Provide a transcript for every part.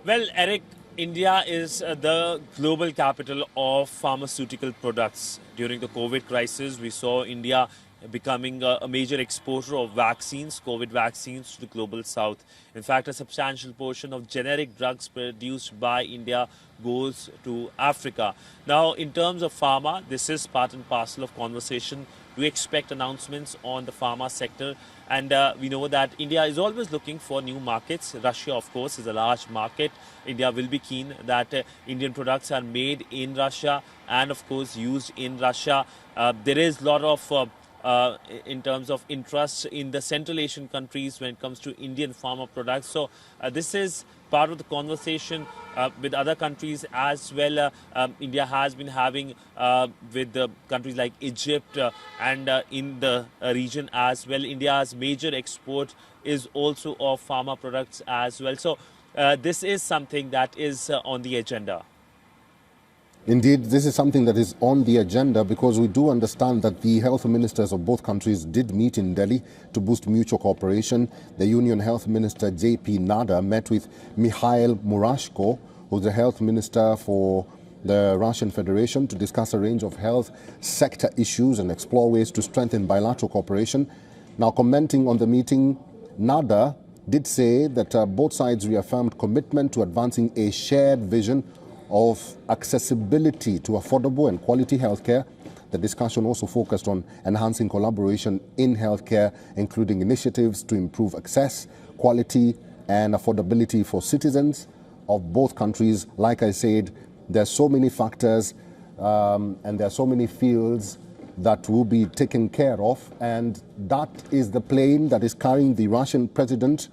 Well, Eric, India is the global capital of pharmaceutical products. During the COVID crisis, we saw India becoming a major exporter of vaccines, COVID vaccines, to the global south. In fact, a substantial portion of generic drugs produced by India goes to Africa. Now, in terms of pharma, this is part and parcel of conversation. We expect announcements on the pharma sector, and we know that India is always looking for new markets. Russia, of course, is a large market. India will be keen that Indian products are made in Russia and, of course, used in Russia. There is a lot of in terms of interest in the Central Asian countries when it comes to Indian pharma products. So this is part of the conversation with other countries as well. India has been having with countries like Egypt and in the region as well. India's major export is also of pharma products as well. So this is something that is on the agenda. Indeed, this is something that is on the agenda because we do understand that the health ministers of both countries did meet in Delhi to boost mutual cooperation. The Union Health Minister J.P. Nadda met with Mikhail Murashko, who's the health minister for the Russian Federation, to discuss a range of health sector issues and explore ways to strengthen bilateral cooperation. Now, commenting on the meeting, Nadda did say that both sides reaffirmed commitment to advancing a shared vision of accessibility to affordable and quality healthcare. The discussion also focused on enhancing collaboration in healthcare, including initiatives to improve access, quality, and affordability for citizens of both countries. Like I said, there are so many factors and there are so many fields that will be taken care of, and that is the plane that is carrying the Russian President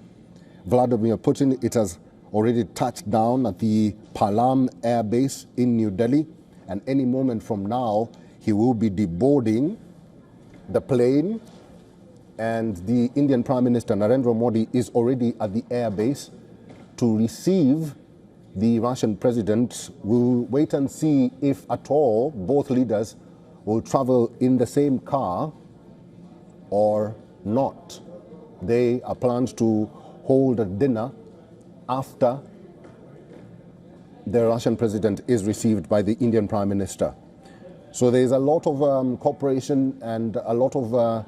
Vladimir Putin. It has already touched down at the Palam Air Base in New Delhi, and any moment from now he will be deboarding the plane, and the Indian Prime Minister Narendra Modi is already at the air base to receive the Russian president. We'll wait and see if at all both leaders will travel in the same car or not. They are planned to hold a dinner after the Russian president is received by the Indian Prime Minister. So there's a lot of cooperation and a lot of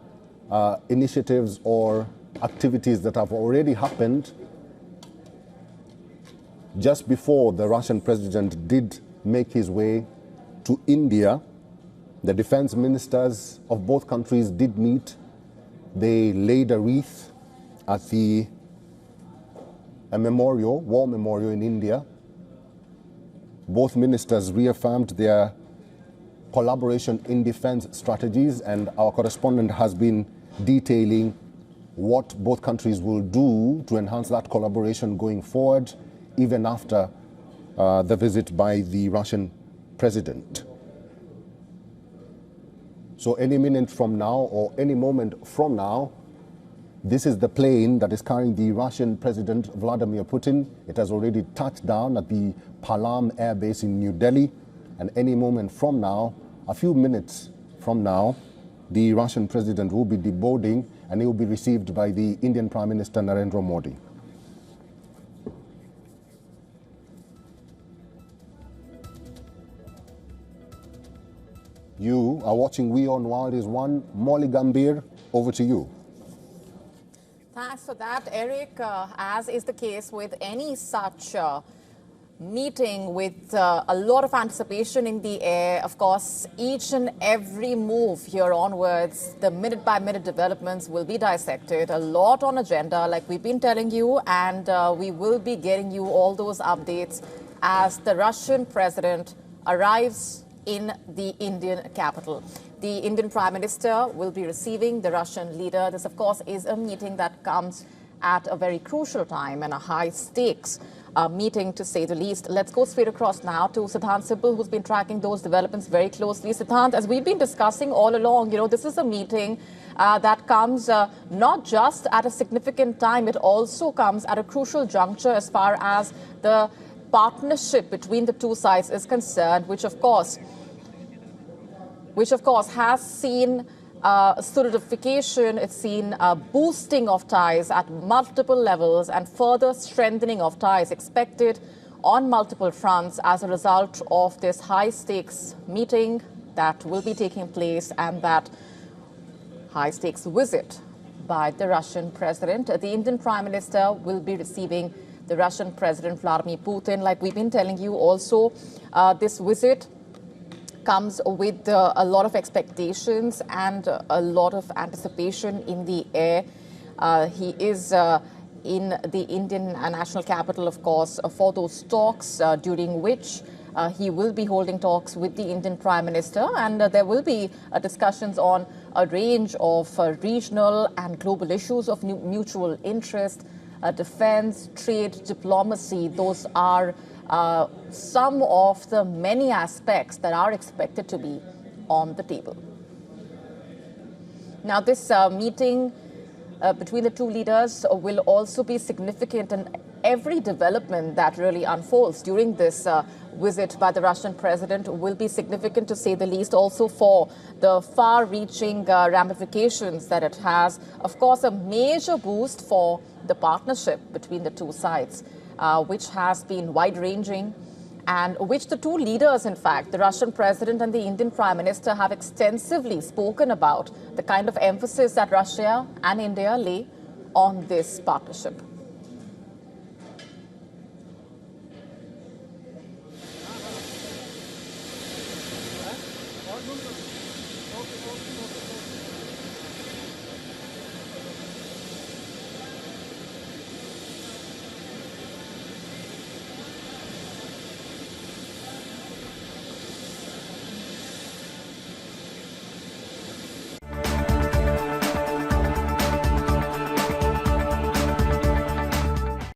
initiatives or activities that have already happened just before the Russian president did make his way to India. The defense ministers of both countries did meet. They laid a wreath at a memorial, war memorial in India. Both ministers reaffirmed their collaboration in defense strategies, and our correspondent has been detailing what both countries will do to enhance that collaboration going forward, even after the visit by the Russian president. So any minute from now or any moment from now, this is the plane that is carrying the Russian President Vladimir Putin. It has already touched down at the Palam Air Base in New Delhi. And any moment from now, a few minutes from now, the Russian president will be deboarding and he will be received by the Indian Prime Minister Narendra Modi. You are watching WION The World is One. Molly Gambhir, over to you. Thanks for that, Eric. As is the case with any such meeting with a lot of anticipation in the air, of course, each and every move here onwards, the minute-by-minute developments will be dissected. A lot on agenda, like we've been telling you, and we will be getting you all those updates as the Russian president arrives in the Indian capital. The Indian Prime Minister will be receiving the Russian leader. This, of course, is a meeting that comes at a very crucial time and a high-stakes meeting, to say the least. Let's go straight across now to Siddhant Sibal, who's been tracking those developments very closely. Siddhant, as we've been discussing all along, this is a meeting that comes not just at a significant time, it also comes at a crucial juncture as far as the partnership between the two sides is concerned, which of course has seen solidification, it's seen a boosting of ties at multiple levels and further strengthening of ties expected on multiple fronts as a result of this high-stakes meeting that will be taking place and that high-stakes visit by the Russian president. The Indian Prime Minister will be receiving the Russian President Vladimir Putin. Like we've been telling you also, this visit comes with a lot of expectations and a lot of anticipation in the air. He is in the Indian national capital, of course, for those talks during which he will be holding talks with the Indian Prime Minister, and there will be discussions on a range of regional and global issues of mutual interest, defense, trade, diplomacy. Those are some of the many aspects that are expected to be on the table. Now, this meeting between the two leaders will also be significant, and every development that really unfolds during this visit by the Russian president will be significant, to say the least, also for the far-reaching ramifications that it has. Of course, a major boost for the partnership between the two sides, which has been wide-ranging and which the two leaders, in fact, the Russian president and the Indian Prime Minister, have extensively spoken about the kind of emphasis that Russia and India lay on this partnership.